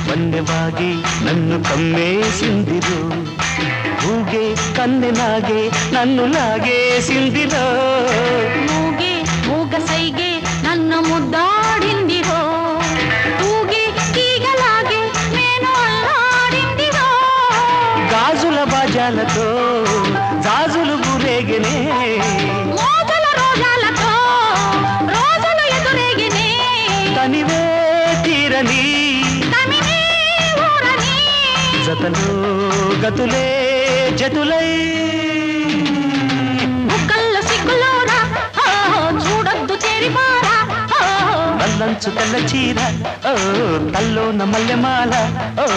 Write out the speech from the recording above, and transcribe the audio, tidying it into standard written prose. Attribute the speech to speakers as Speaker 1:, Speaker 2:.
Speaker 1: వన్నెವಾಗಿ నన్ను కమ్మేసిందిరో ఊగే కన్నెలాగే నన్ను లాగేసిందిరో
Speaker 2: ಮೂಗೆ ಮೂಗಸೈಗೆ ನನ್ನ ಮುದ್ದಾಡಿಂದಿರೋ ಊಗೆ ಈಗಲಾಗೆ నేను అల్లాడిందిరో
Speaker 1: గాజుల బాజాలతో జాజులు గురేగనే
Speaker 2: మోజల రోజాలతో రోజులు ఎదురేగినే
Speaker 1: తనివే తీరని
Speaker 2: తమినే ఊరని
Speaker 1: జతలో గతులే జతులై
Speaker 2: బుక్కల్లో సిగ్గులోరా చూడొద్దు చేరిపారా
Speaker 1: నల్లంచు తెల్ల చీర ఓ తల్లోన మల్లెమాల ఓ